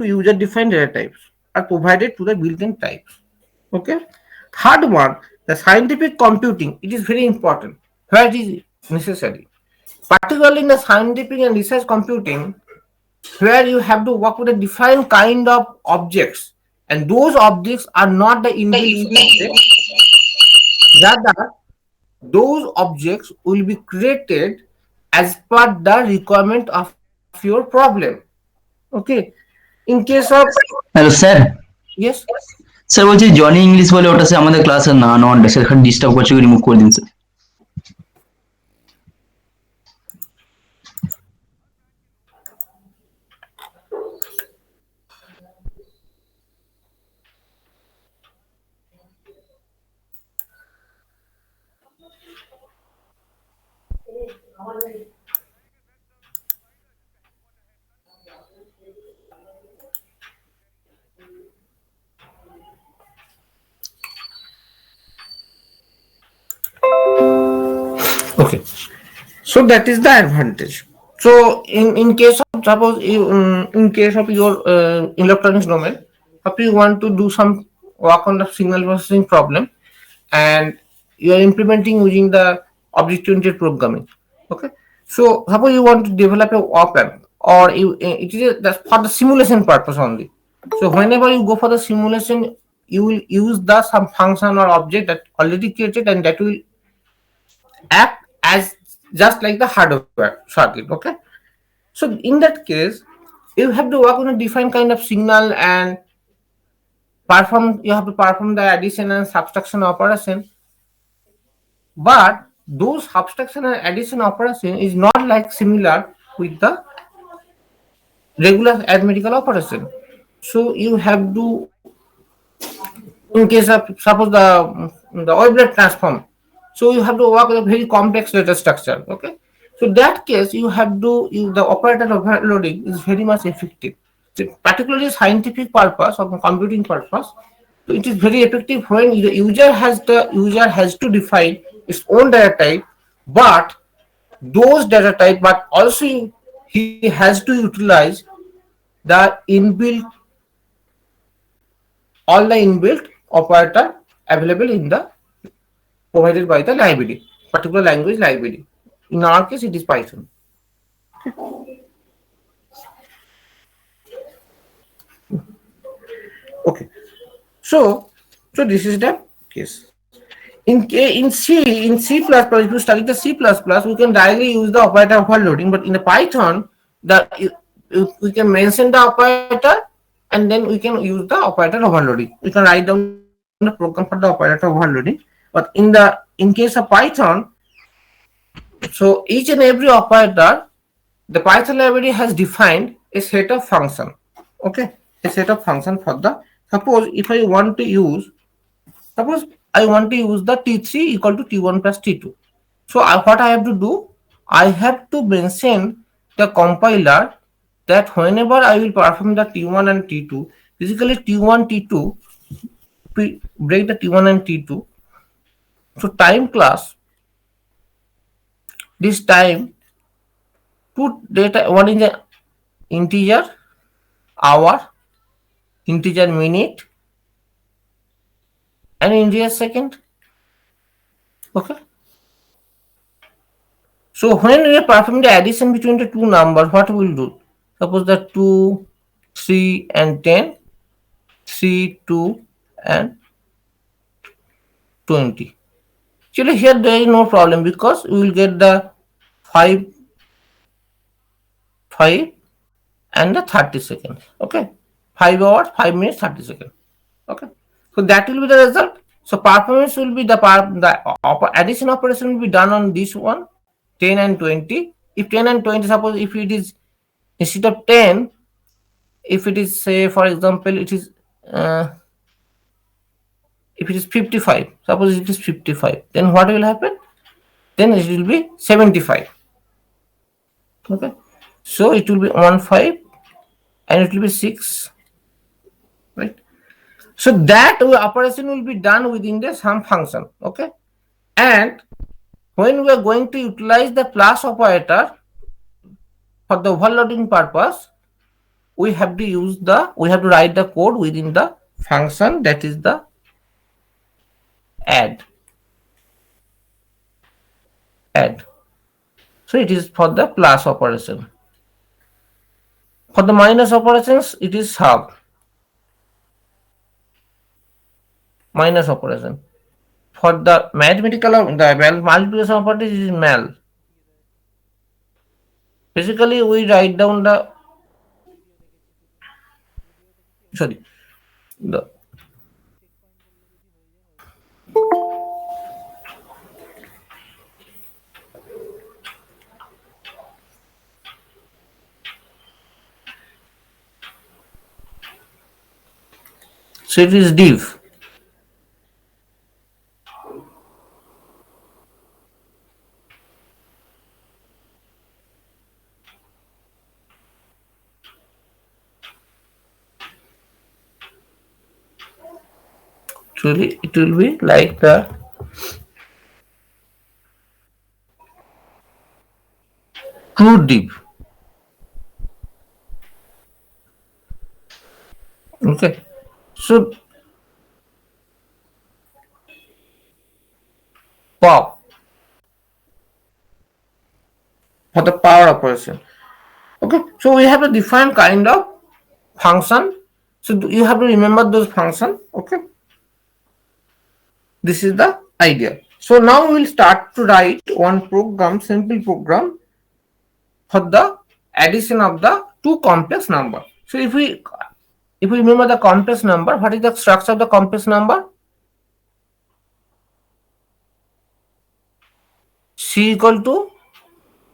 user-defined data types are provided to the built-in types. Okay. Third one, the scientific computing. It is very important. Where it is necessary, particularly in the scientific and research computing, where you have to work with a defined kind of objects, and those objects are not the inbuilt software. Rather, those objects will be created as per the requirement of your problem. Okay. In case of hello sir, yes, sir বলছি Johnny English বলে ওটা সে আমাদের ক্লাসের না ননটা সেখানে disturb করছে, remove করে দিন sir. okay. So that is the advantage. So in case of suppose you, in case of your electronics domain, if you want to do some work on the signal processing problem, and you are implementing using the object-oriented programming. Okay. So suppose you want to develop a op-amp, or you it is that's for the simulation purpose only. So whenever you go for the simulation, you will use the some function or object that already created, and that will act as just like the hardware circuit. Okay. So in that case, you have to work on a defined kind of signal and you have to perform the addition and subtraction operation. But those subtraction and addition operation is not like similar with the regular arithmetical operation. So you have to, in case of suppose the Wavelet transform, so you have to work with a very complex data structure. Okay. So that case you have to use the operator overloading is very much effective. So particularly scientific purpose or computing purpose, so it is very effective when the user has to define its own data type, but those data type, but also he has to utilize the inbuilt all the inbuilt operator available in the provided by the library, particular language library. In our case, it is Python. Okay. So this is the case. In C plus plus, if you study the C plus plus, we can directly use the operator overloading. But in the Python, we can mention the operator, and then we can use the operator overloading. We can write down the program for the operator overloading. But in case of Python, so each and every operator, the Python library has defined a set of function. Okay, a set of function for the, suppose if I want to use, suppose I want to use the T3 equal to T1 plus T2. So what I have to do, I have to mention the compiler that whenever I will perform the T1 and T2, basically T1, T2, break the T1 and T2. So time class, this time, two data, one is the integer hour, integer minute, and integer second. Okay. So when we are performing the addition between the two numbers, what we will do? Suppose the 2, 3 and 10, 3, 2 and 20. Actually here there is no problem because we will get the 5 and the 30 seconds. Okay. 5 hours, 5 minutes, 30 seconds. Okay. So that will be the result. So performance will be the addition operation will be done on this one, 10 and 20. If 10 and 20, suppose if it is instead of 10, if it is, say for example, it is if it is 55, suppose it is 55, then what will happen? Then it will be 75. Okay. So it will be 15 and it will be 6. Right. So that operation will be done within the sum function. Okay. And when we are going to utilize the plus operator for the overloading purpose, we have to write the code within the function, that is the add. So it is for the plus operation. For the minus operations, it is sub. Minus operation. For the mathematical the multiplication operation, it is mal. Basically, we write down the sorry the so it is div. Actually, it will be like the true div. Okay, so pop for the power operation. Okay, so we have a different kind of function. So you have to remember those function. Okay, this is the idea. So now we will start to write one program, simple program for the addition of the two complex number. So if we remember the complex number, what is the structure of the complex number? C equal to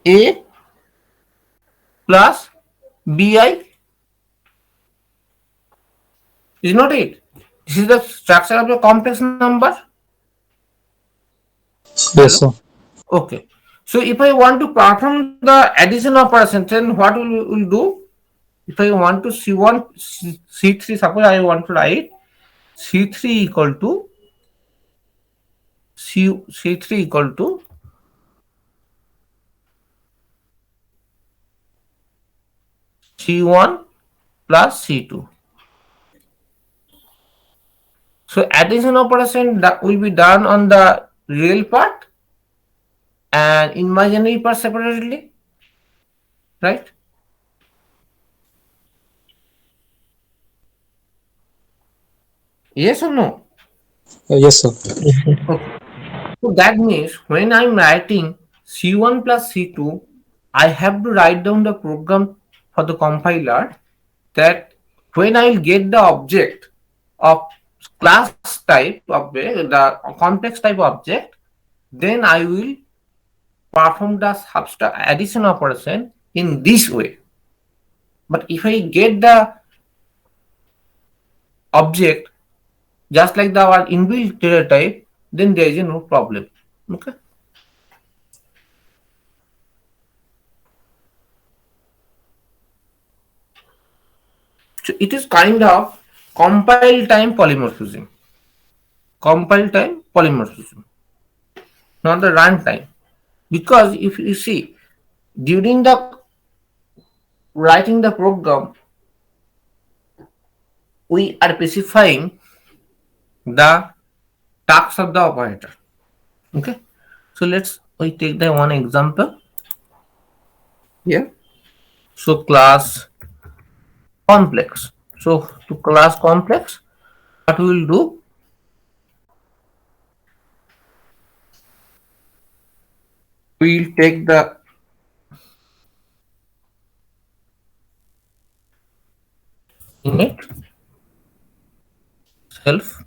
A plus BI, is not it? This is the structure of the complex number. Yes, sir. Okay. So if I want to perform the addition operation, then what will do? If I want to C1, C3, suppose I want to write C3 equal to C3 equal to C1 plus C2. So addition operation that will be done on the real part and imaginary part separately, right? Yes or no? Yes, sir. Okay. So that means when I'm writing C1 plus C2, I have to write down the program for the compiler that when I will get the object of class type of the complex type object, then I will perform the subtract addition operation in this way. But if I get the object just like our inbuilt data type, then there is no problem. Okay. So it is kind of compile time polymorphism. Compile time polymorphism, not the runtime. Because if you see, during the writing the program, we are specifying the tasks of the operator. Okay. So we take the one example here. So class complex. So to class complex, what we will do? We will take the init self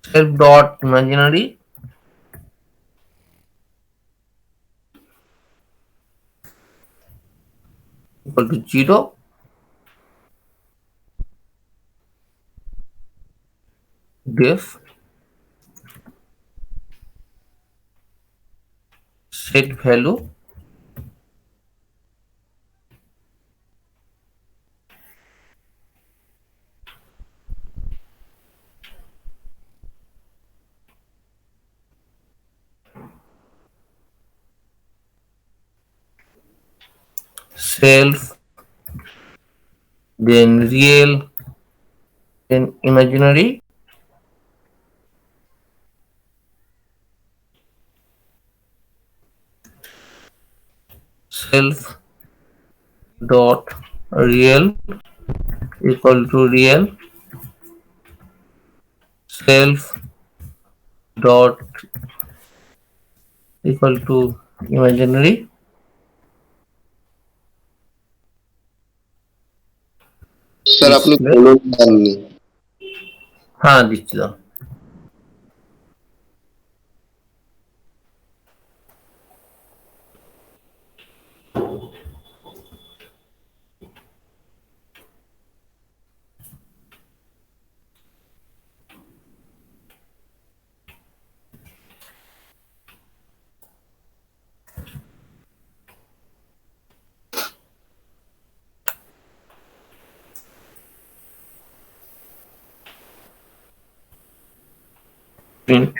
self dot imaginary equal to 0. def set value self, then real, then imaginary, self dot real equal to real, self dot equal to imaginary, sir আপনি display বলুন দেননি। হ্যাঁ দিচ্ছি দাও print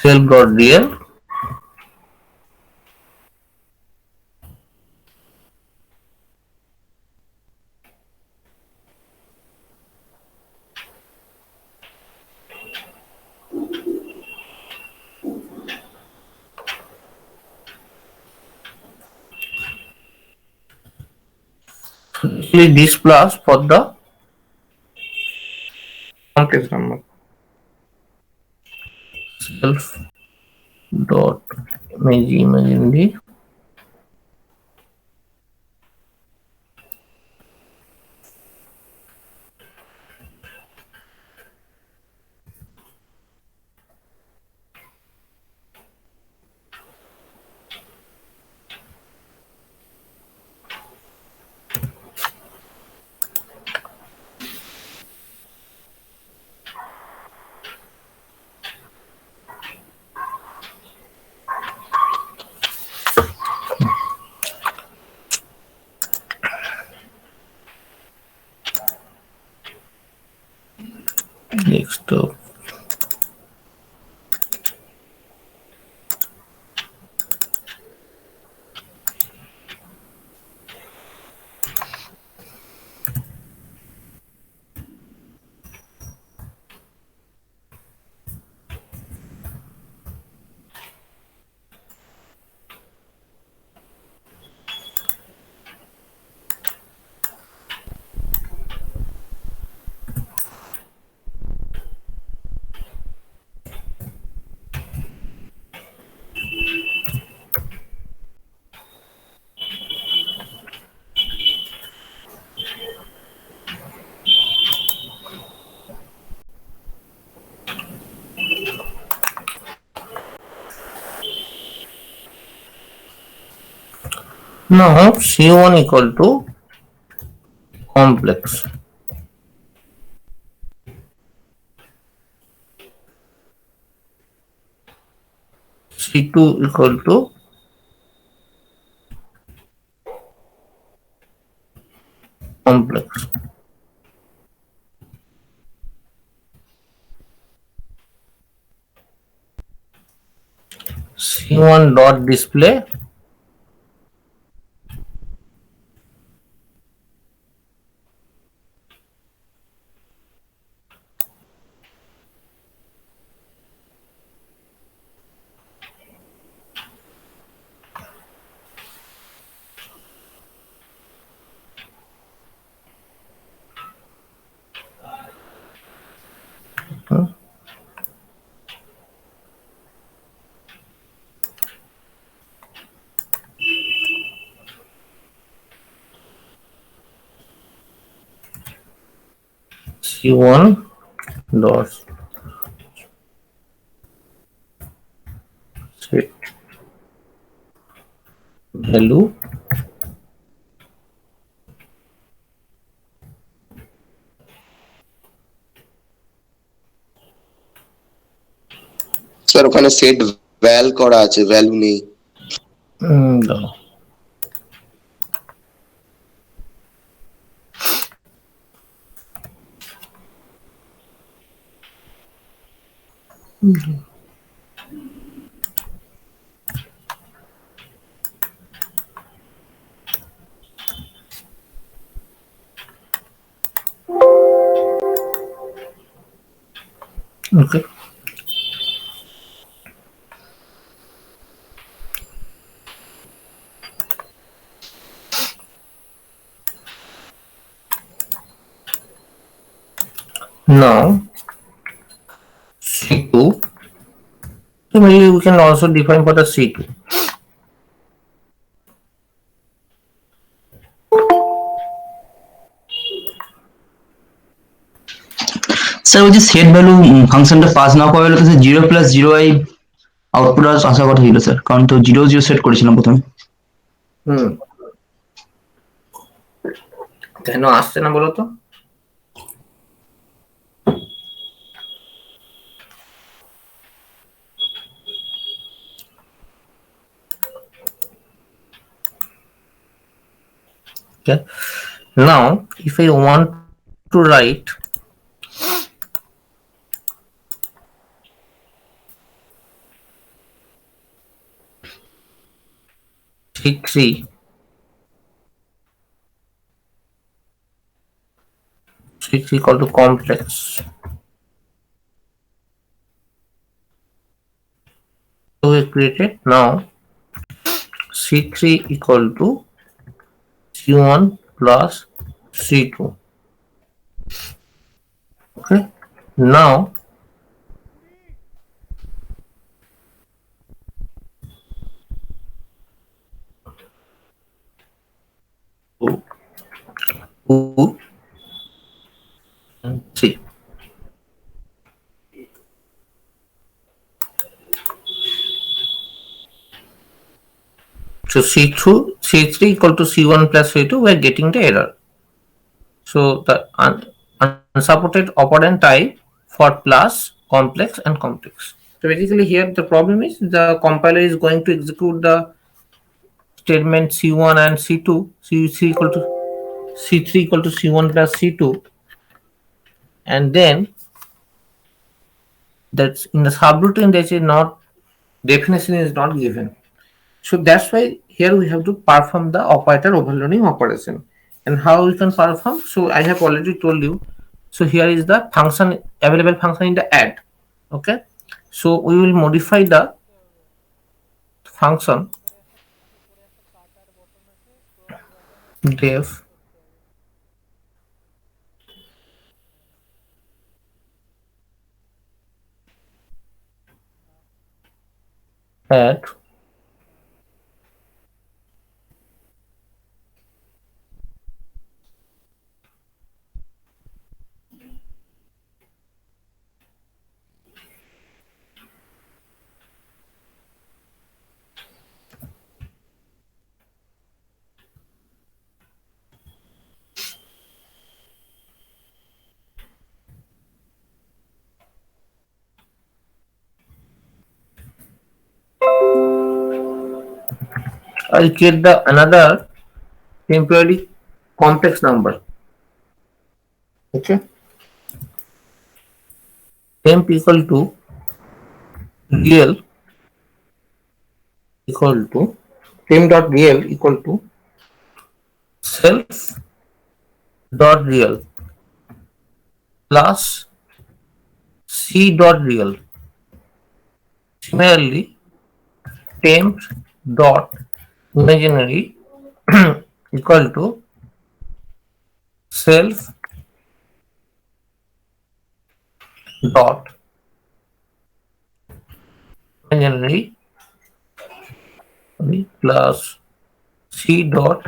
self dot real actually this plus for the complex number self dot imaginary next now C1 equal to complex C2 equal to complex C1 dot display C1 dot set value sir ওখানে set ভ্যাল করা আছে, value নেই। দাঁড়াও। Okay. Now C2. So maybe we can also define for the C2. Sir ওই যে set value ফাংশনটা pass না করা হলে তো zero plus zero I output আসার কথা ছিল স্যার, কারণ তো জিরো জিরো সেট করেছিলাম প্রথমে। কেন আসছে না বলো তো? Okay. Now, if I want to write C3 equal to complex. So we created now C3 equal to C1 plus C2. Okay. Now two and 3. So C3 equal to C1 plus C2, we are getting the error. So the unsupported operand type for plus, complex and complex. So basically here the problem is the compiler is going to execute the statement C1 and C2, C3 equal to C3 equal to C1 plus C2, and then that's in the subroutine there is not definition is not given. So that's why here we have to perform the operator overloading operation. And how we can perform? So I have already told you. So here is the function, available function in the add. Okay. So we will modify the function def add I'll create the another temporary complex number. Okay. Temp equal to real equal to temp dot real equal to self dot real plus c dot real. Similarly, temp dot imaginary equal to self dot imaginary plus c dot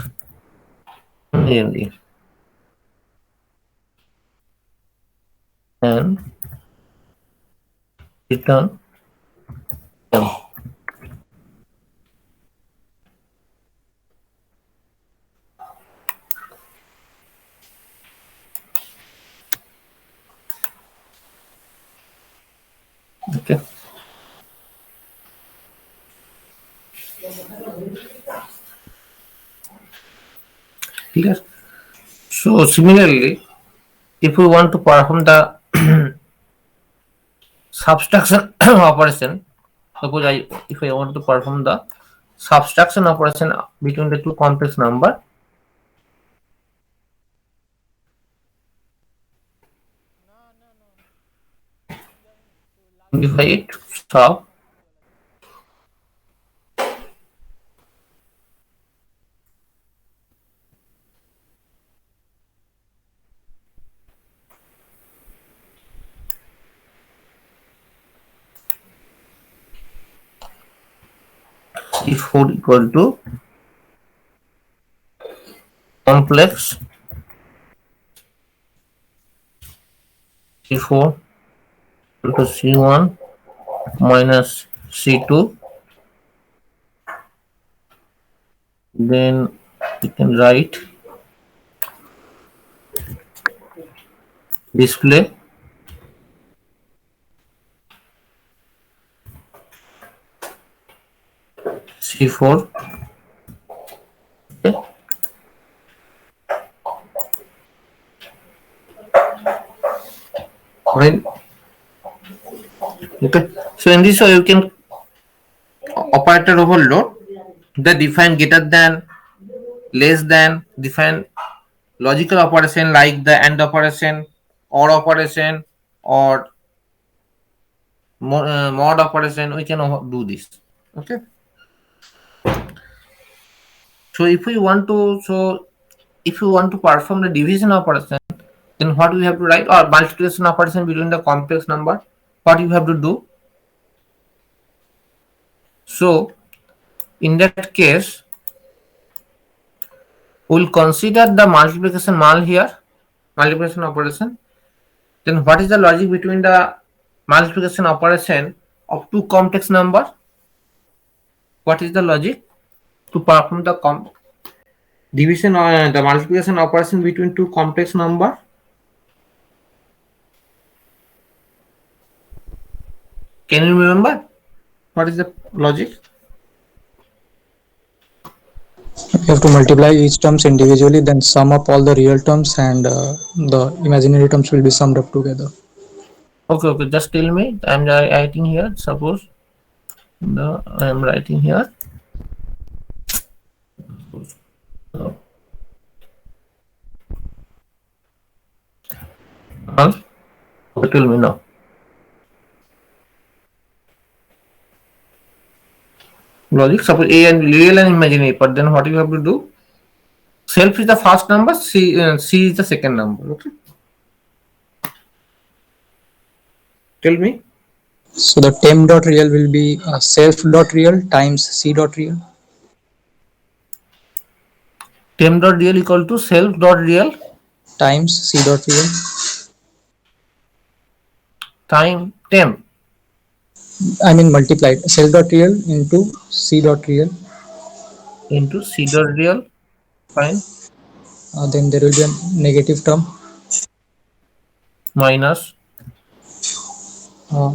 imaginary. and return m. Okay. Clear? So similarly, if we want to perform the subtraction operation, suppose if I want to perform the subtraction operation between the two complex number, simplify it, sub C4 equal to complex C4 equal to C1 minus C2, then we can write display C4. Okay. Right. Okay. So in this way you can operator overload the define greater than, less than, define logical operation like the AND operation, OR operation, or mod operation. We can do this. Okay. So if you want to perform the division operation, then what we have to write, or multiplication operation between the complex number, what you have to do. So in that case, we'll consider the multiplication multiplication operation. Then what is the logic between the multiplication operation of two complex number? What is the logic to perform the division or the multiplication operation between two complex number? Can you remember what is the logic? You have to multiply each terms individually, then sum up all the real terms, and the imaginary terms will be summed up together. Okay, just tell me. I'm writing here. Suppose I'm writing here. Okay, tell me now. Logic. Suppose A and real and imaginary, but then what you have to do? Self is the first number, C is the second number. Okay. Tell me. So the temp dot real will be self dot real times C dot real. Temp dot real equal to self dot real Times C dot real. time temp. I mean multiplied. Self dot real into C dot real. Into C dot real. Fine. Then there will be a negative term. Minus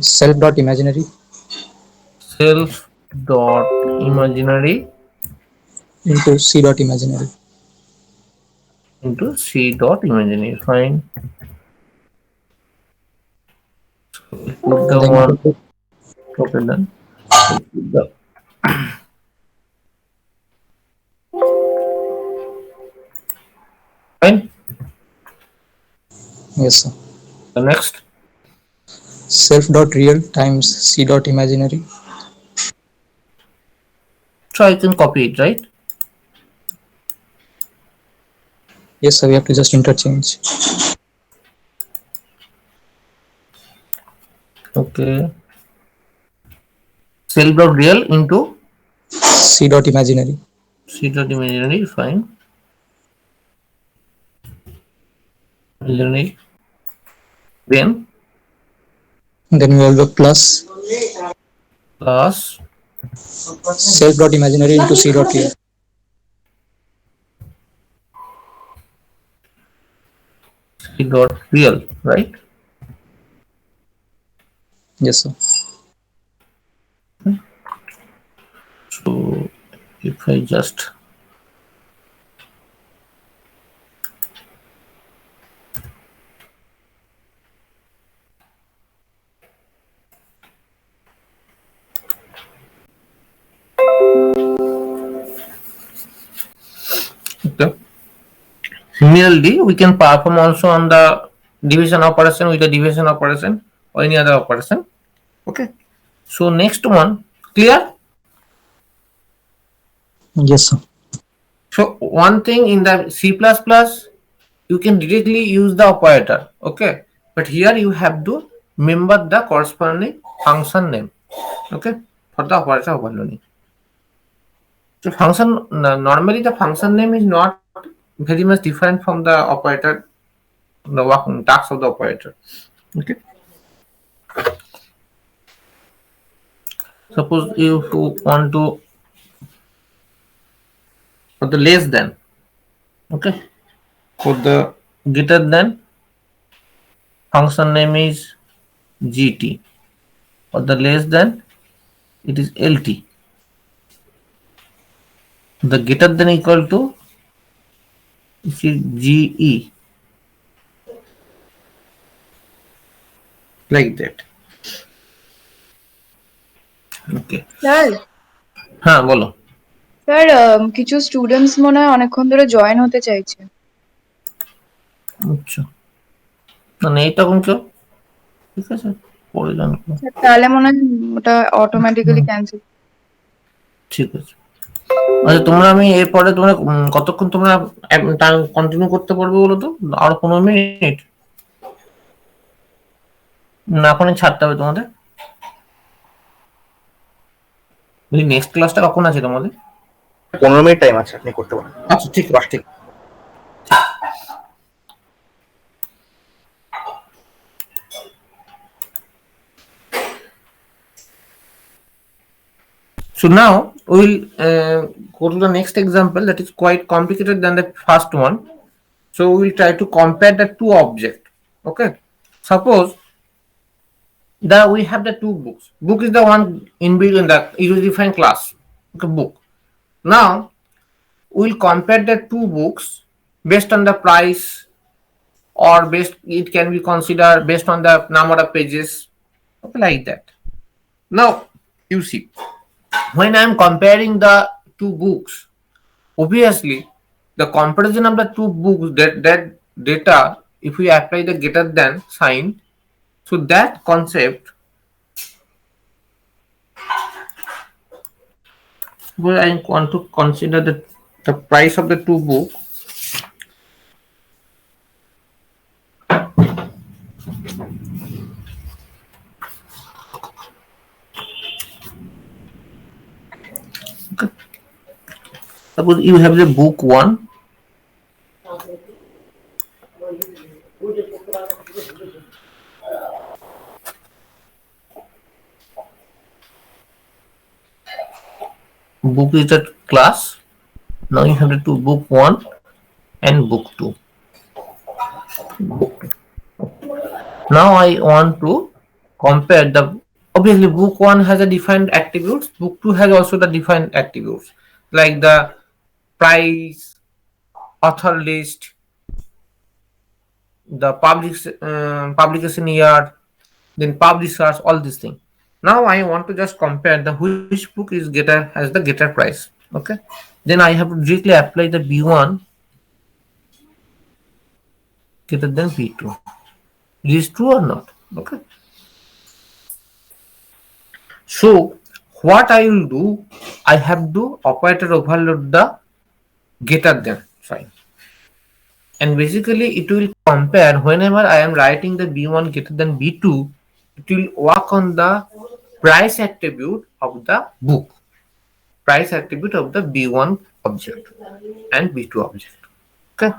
Self dot imaginary. self dot imaginary Into C dot imaginary. into C dot imaginary. Fine. So we put the Then one. Okay, done. We put the fine. yes, sir. The next. Self dot real times C dot imaginary. So I can copy it, right? Yes, sir. We have to just interchange. Okay. Self dot real into C dot imaginary. C dot imaginary. Fine. Imaginary. Then Then we have the plus plus self dot imaginary into c dot real. c dot real, right? Yes, sir. So if I just okay. Similarly, we can perform also on the division operation with the division operation or any other operation. Okay. So next one, clear? Yes, sir. So one thing in the C++, you can directly use the operator. Okay. But here you have to remember the corresponding function name. Okay. For the operator overloading. So function, normally the function name is not very much different from the operator, the task of the operator. Okay. Suppose you want to for the less than, okay, for the greater than, function name is gt. For the less than, it is lt. The greater than equal to is ge, like that. Okay. Sir হ্যাঁ বলো। Sir কিছু students মনে হয় অনেকক্ষণ ধরে join হতে চাইছে। আচ্ছা, মানে এইটা কোন কেউ, ঠিক আছে, পরে জানবো। স্যার, তাহলে মনে হয় ওটা অটোমেটিক্যালি ক্যান্সেল। ঠিক আছে। আচ্ছা তোমরা, আমি এরপরে তোমরা কতক্ষণ তোমরা কন্টিনিউ করতে পারবে বলো তো? আরো 15 মিনিট না, এখন ছাড়তে হবে তোমাদের? নেক্সট ক্লাসটা কখন আছে তোমাদের? 15 মিনিট টাইম আছে, আপনি করতে পারেন। আচ্ছা ঠিক আছে, ঠিক। So now we will go to the next example that is quite complicated than the first one. So we will try to compare the two objects. Okay. Suppose that we have the two books. Book is the one inbuilt in the user-defined class. Okay, book. Now we will compare the two books based on the price, or based, it can be considered based on the number of pages. Okay, like that. Now you see, when I am comparing the two books, obviously the comparison of the two books, that data, if we apply the greater than sign, so that concept, where I want to consider the price of the two books, okay. Suppose you have the book 1, book is the class. Now you have the two, book 1 and book 2. Now I want to compare the, obviously book 1 has a defined attributes, book 2 has also the defined attributes, like the price, author list, the publication year, then publishers, all these things. Now I want to just compare the which book is greater, has the greater price. Okay, then I have to directly apply the b1 greater than b2. It is true or not? Okay, so what I will do, I have to operator overload the greater than sign, and basically it will compare whenever I am writing the b1 greater than b2, it will work on the price attribute of the book, price attribute of the b1 object and b2 object. Okay,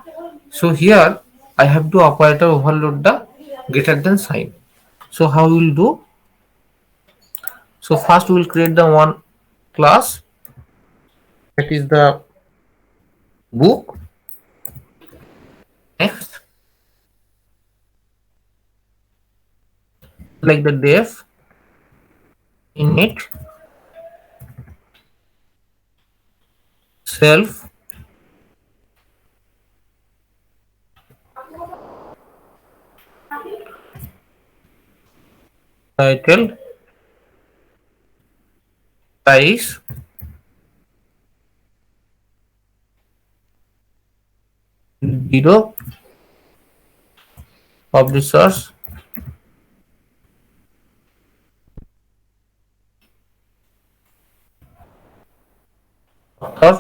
so here I have to operator overload the greater than sign. So how we will do? So first we will create the one class, that is the book. Next, like the def init self title price zero publishers author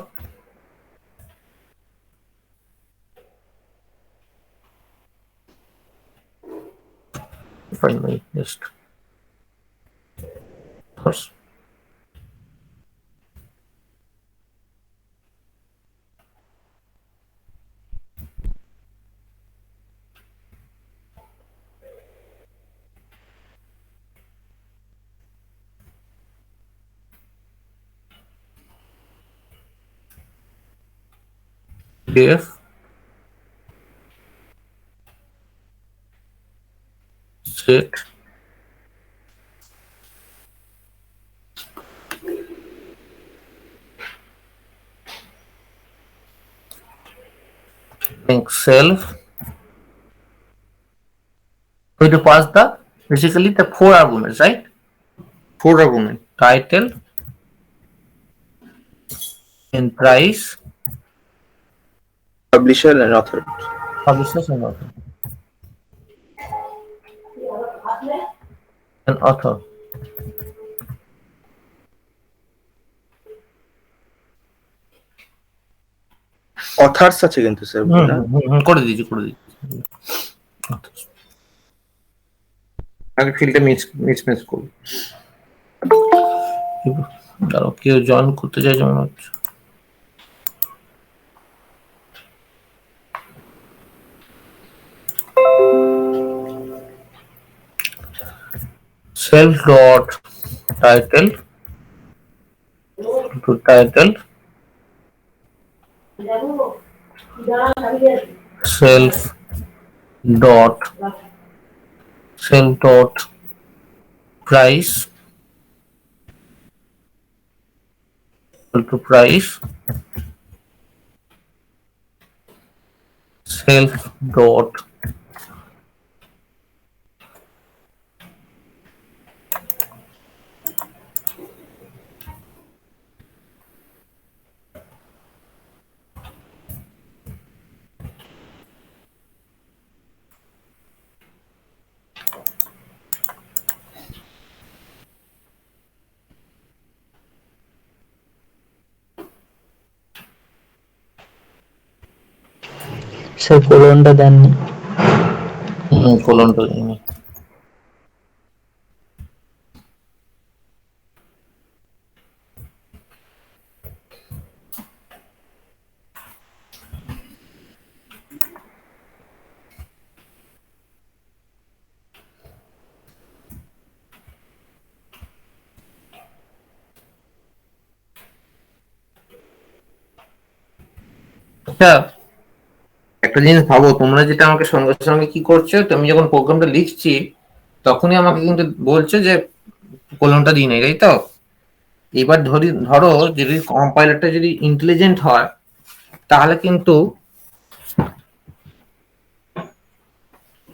find my list authors. Def set link self. We to pass the basically the four arguments, right? Four argument title and price, Publisher and author. publishers and author. And author. Authors আছে কিন্তু sir না? করে দিয়েছি আগে ফিল্ডে miss করবো। দাঁড়াও, কেউ জয়েন করতে চাই যেমন হচ্ছে। self dot title to title self dot price equal to price self dot sir কোলনটা দেননি। colon to email. আচ্ছা, একটা জিনিস ভাবো, তোমরা যেটা আমাকে সঙ্গে সঙ্গে কি করছো, তুমি যখন প্রোগ্রামটা লিখছি তখনই আমাকে কিন্তু বলছো যে কোলনটা দিই নাই, তাই তো? এবার ধরো যদি কম্পাইলারটা যদি ইন্টেলিজেন্ট হয় তাহলে কিন্তু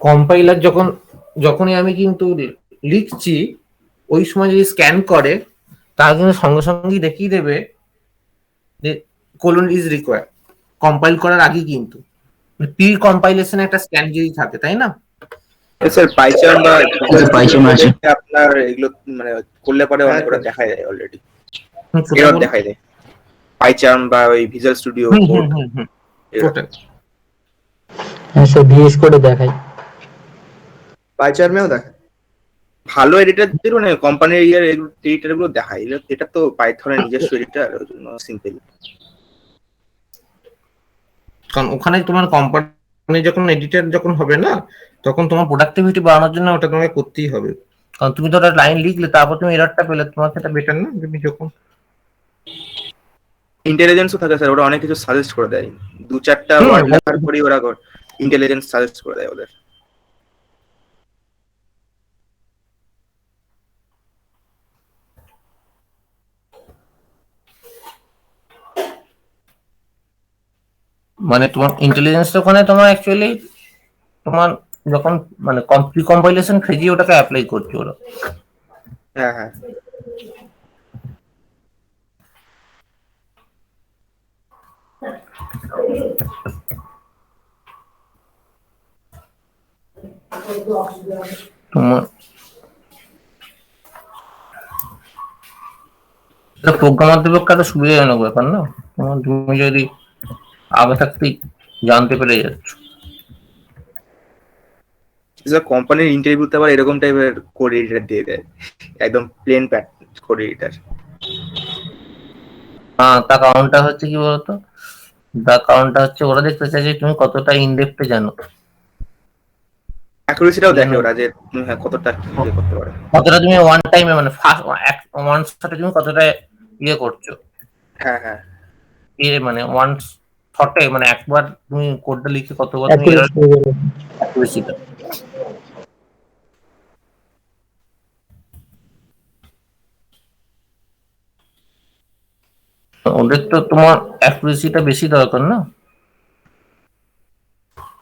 কম্পাইলার যখনই আমি কিন্তু লিখছি ওই সময় যদি স্ক্যান করে তাহলে কিন্তু সঙ্গে সঙ্গেই দেখিয়ে দেবে যে কোলন ইজ রিকোয়ার্ড কম্পাইল করার আগে, কিন্তু প্রি কম্পাইলেশন একটা স্ক্যান যদি থাকে, তাই না? স্যার পাইচার্ন বা পাইচার্ন আছে। আপনার এগুলো মানে করলে পরে অনেক ওটা দেখা যায় অলরেডি, এরর দেখাই দেয় পাইচার্ন বা ওই ভিজুয়াল স্টুডিও কোড। হ্যাঁ স্যার ভিএস কোডে দেখাই। পাইচার্নেও দেখায় ভালো এডিটরদের, মানে কোম্পানির এডিটর গুলো দেখায়। এটা তো পাইথনের নিজস্ব এডিটর, ওই জন্য সিম্পল। কারণ ওখানে তোমার কোম্পানি যখন এডিটর যখন হবে না, তখন তোমার প্রোডাক্টিভিটি বাড়ানোর জন্য ওটা তোমাকে করতেই হবে, কারণ তুমি তো একটা লাইন লিখলে তারপর তুমি এররটা পেলে, তোমার সেটা বেটার না তুমি যখন ইন্টেলিজেন্সও থাকে স্যার, ওরা অনেক কিছু সাজেস্ট করে দেয়, 2-4টা হুম, ওয়ার্ড লেখার পরই ওরা ইন্টেলিজেন্স সাজেস্ট করে দেয় ওদের। মানে তোমার ইন্টেলিজেন্সটা ওখানে তোমার অ্যাকচুয়ালি তোমার যখন মানে প্রি কম্পাইলেশন ফেজে ওটাকে অ্যাপ্লাই করছে ওরা। হ্যাঁ হ্যাঁ তোমার এটা প্রোগ্রামারদের পক্ষে একটা সুবিধাজনক ব্যাপার না, তোমার তুমি যদি আগে থাকতেই জানতে পেরে যাচ্ছ। কোম্পানির ইন্টারভিউতে আবার এরকম টাইপের কোড এডিটর দিয়ে দেয়, একদম প্লেন কোড এডিটর। হ্যাঁ, তার কারণটা হচ্ছে কি বলতো, তার কারণটা হচ্ছে ওরা দেখতে চায় যে তুমি কতটা ইনডেপথে জানো, অ্যাকুরেসিটাও দেখে ওরা যে তুমি হ্যাঁ কতটা ইয়ে করতে পারে। কতটা তুমি ওয়ান টাইমে মানে ফার্স্ট ওয়ান শটে তুমি কতটা ইয়ে করছো, হ্যাঁ হ্যাঁ মানে ওয়ান শটে মানে একবার তুমি কোডটা লিখে কতবার তুমি এরর অ্যাকুরেসিটা। ওদের তো তোমার অ্যাকুরেসিটা বেশি দরকার না,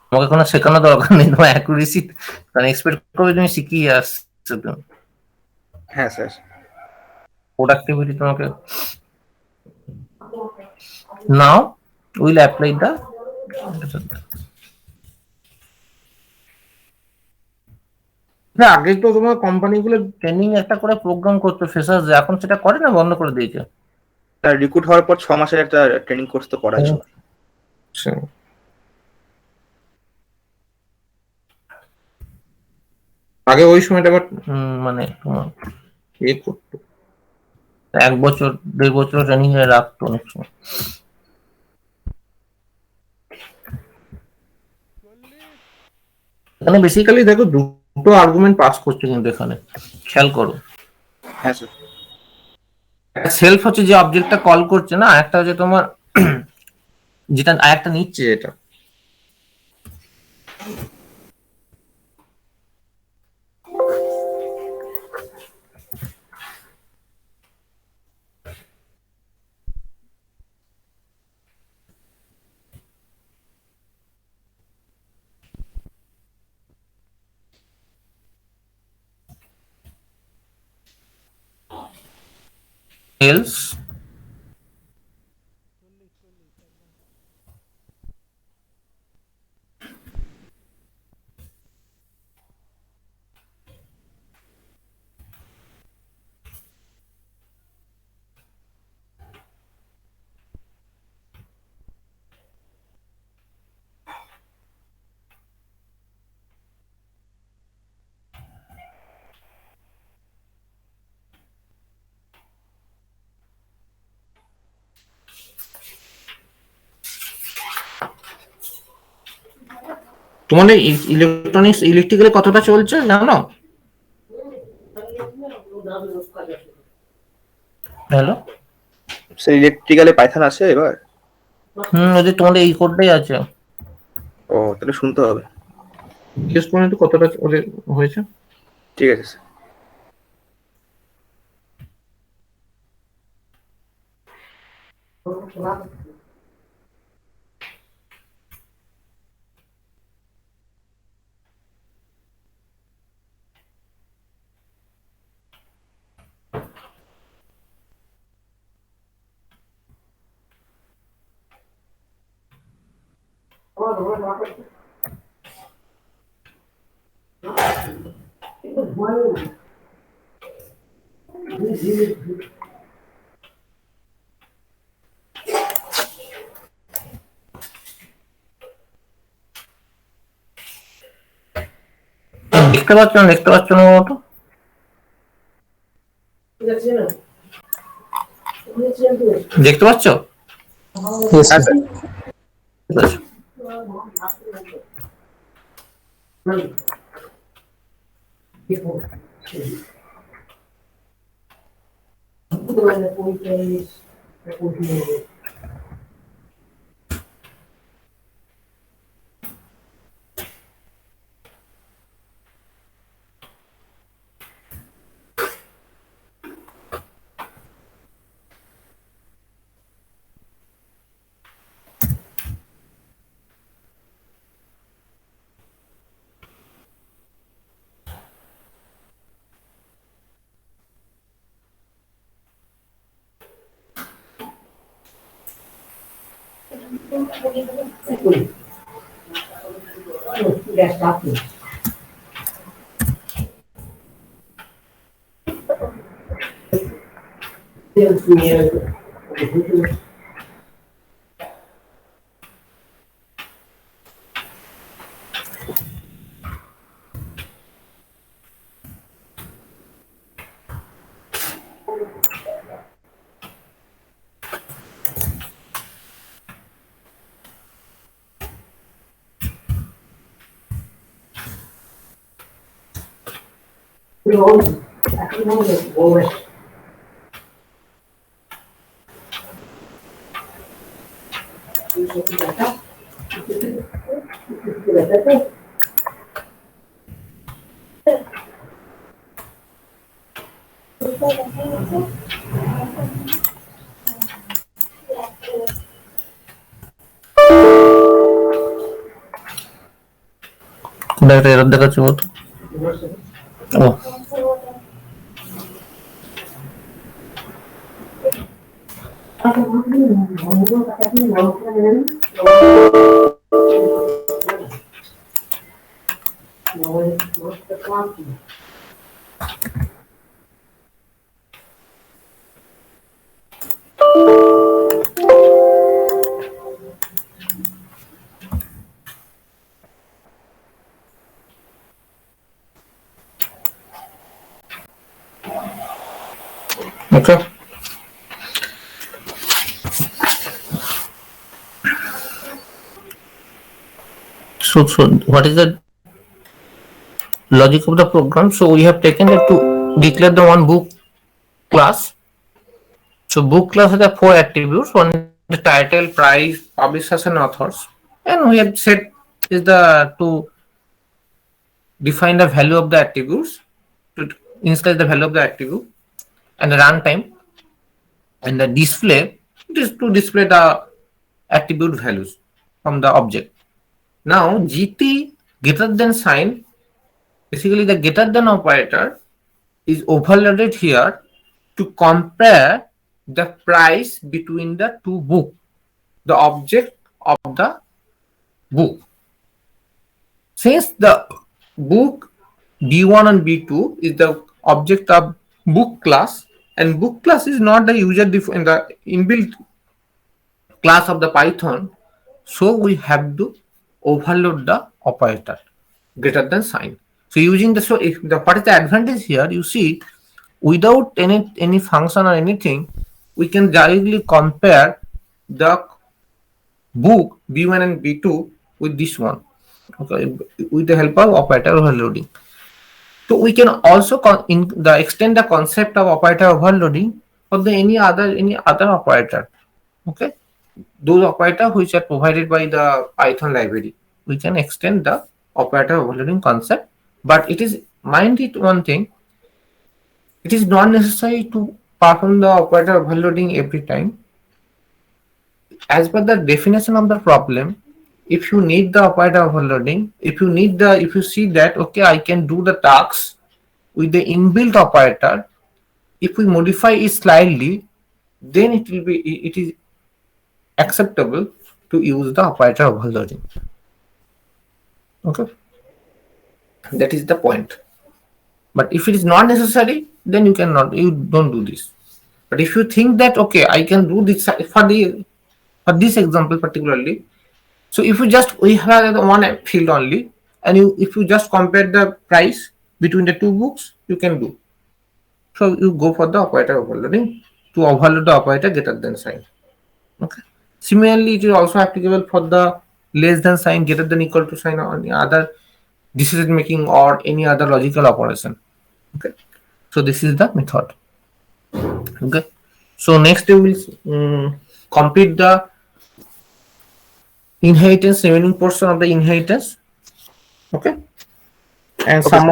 তোমাকে কোনো শেখানো দরকার নেই, তোমার অ্যাকুরেসি কারণ এক্সপেক্ট করবে তুমি শিখিয়ে আসছো, তুমি হ্যাঁ স্যার। প্রোডাক্টিভিটি তোমাকে নাও উইল অ্যাপ্লাই দা। আগে তো তোমার কোম্পানিগুলো ট্রেনিং একটা করে প্রোগ্রাম করতো ফ্রেশার্স, এখন সেটা করে না, বন্ধ করে দিয়েছে। তার রিক্রুট হওয়ার পর 6 মাসের একটা ট্রেনিং কোর্স তো করাই ছিল। আগে ওই সময়টা আবার মানে তোমার এ করতো 1 বছর 1.5 বছর ট্রেনিং এ রাখতো অনেক সময়। এখানে বেসিক্যালি দেখো দুটো আর্গুমেন্ট পাস করছে কিন্তু এখানে খেয়াল করো। হ্যাঁ স্যার। সেলফ হচ্ছে যে অবজেক্টটা কল করছে না, একটা হচ্ছে তোমার যেটা আরেকটা নিচ্ছে যেটা। else তোমাদের ইলেকট্রনিক্স ইলেকট্রিক্যালে কতটা চলছে জানো? হ্যালো স্যার ইলেকট্রিক্যালে পাইথন আছে এবার? ওদের তোমাদের এই কোডটাই আছে। ও তাহলে শুনতে হবে। জিজ্ঞেস করুন একটু কতটা ওদের হয়েছে। ঠিক আছে স্যার। দেখতে পাচ্ছ না দেখতে পাচ্ছ না মতো? দেখতে পাচ্ছ? Yes, হ্যাঁ sir. স্যার। ঠিক আছে। একটা এরর দেখাচ্ছে মতো। ও okay. So what is the logic of the program? So we have taken it to declare the one book class. So book class has the 4 attributes. One is the title, price, publishers and authors. And we have said is the to define the value of the attributes, to initialize the value of the attribute, and the runtime, and the display, it is to display the attribute values from the object. Now GT greater than sign, basically the greater than operator is overloaded here to compare the price between the two books, the object of the book. Since the book B1 and B2 is the object of book class, and book class is not the user in the inbuilt class of the Python, so we have to overload the operator greater than sign. So using the, so if the what is the advantage here, you see, without any function or anything, we can directly compare the book B1 and B2 with this one, okay, with the help of operator overloading. So we can also extend the concept of operator overloading for the any other operator, okay. Those operators which are provided by the Python library, we can extend the operator overloading concept. But it is, mind it one thing, it is not necessary to perform the operator overloading every time. As per the definition of the problem, if you need the operator overloading, if you see that okay, I can do the tasks with the inbuilt operator, if we modify it slightly, then it is acceptable to use the operator overloading. Okay, that is the point. But if it is not necessary, then you don't do this. But if you think that okay, I can do this for this example particularly, so if you just, we have one field only, and if you just compare the price between the two books, you can do. So you go for the operator overloading to overload the operator greater than sign. Okay. Similarly, it is also applicable for the less than sign, greater than equal to sign, or any other decision making or any other logical operation. Okay, so this is the method. Okay, so next we will complete the inheritance, remaining portion of the inheritance. Okay, and some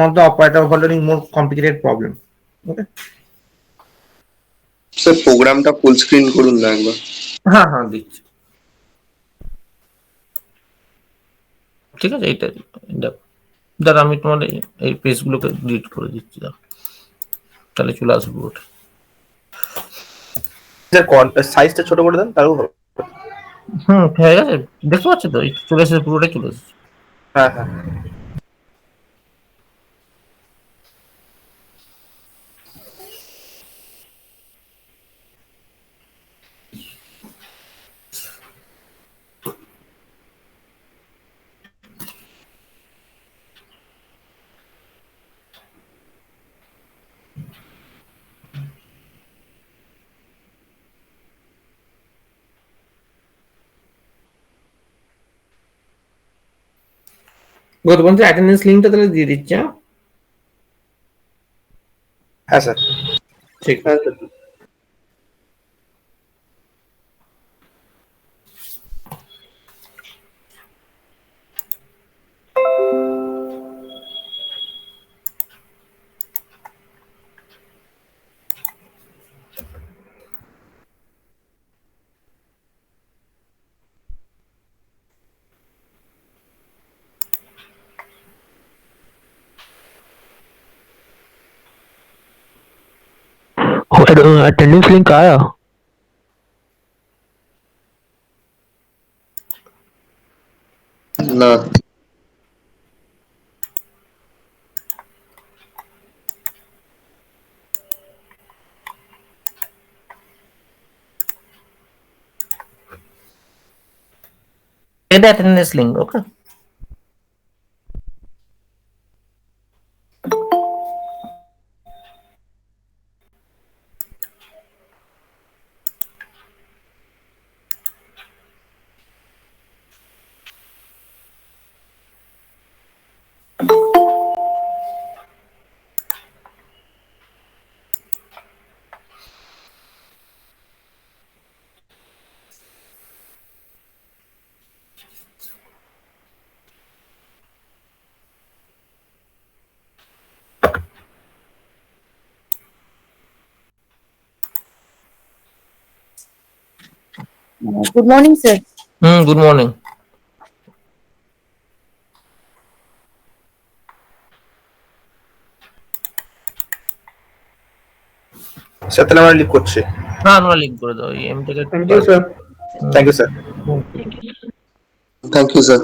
of the operator following more complicated problem. Okay, sir প্রোগ্রামটা full screen করুন না একবার। হ্যাঁ দিচ্ছি, ঠিক আছে। এইটা দাঁড়া, আমি তোমার এই পেজগুলোকে ডিলিট করে দিচ্ছি, দাঁড়া, তাহলে চলে আসবে পুরোটা। স্যার সাইজটা ছোট করে দেন তাহলে হবে। হয়ে গেছে, দেখতে পাচ্ছি তো, চলে এসেছে, পুরোটাই চলে এসেছে। হ্যাঁ। গতবন্ধু অ্যাটেন্ডেন্স লিঙ্কটা তাহলে দিয়ে দিচ্ছি। হ্যাঁ স্যার, ঠিক আছে। अटेंडेंस लिंक आया? না এটা অ্যাটেন্ডেন্স লিঙ্ক। ওকে, Good morning, sir. Good morning. Sir তাহলে আমরা লিভ করছি। হ্যাঁ, আমরা লিঙ্ক করে দাও এই এমটাকে। Thank you sir. Thank you sir.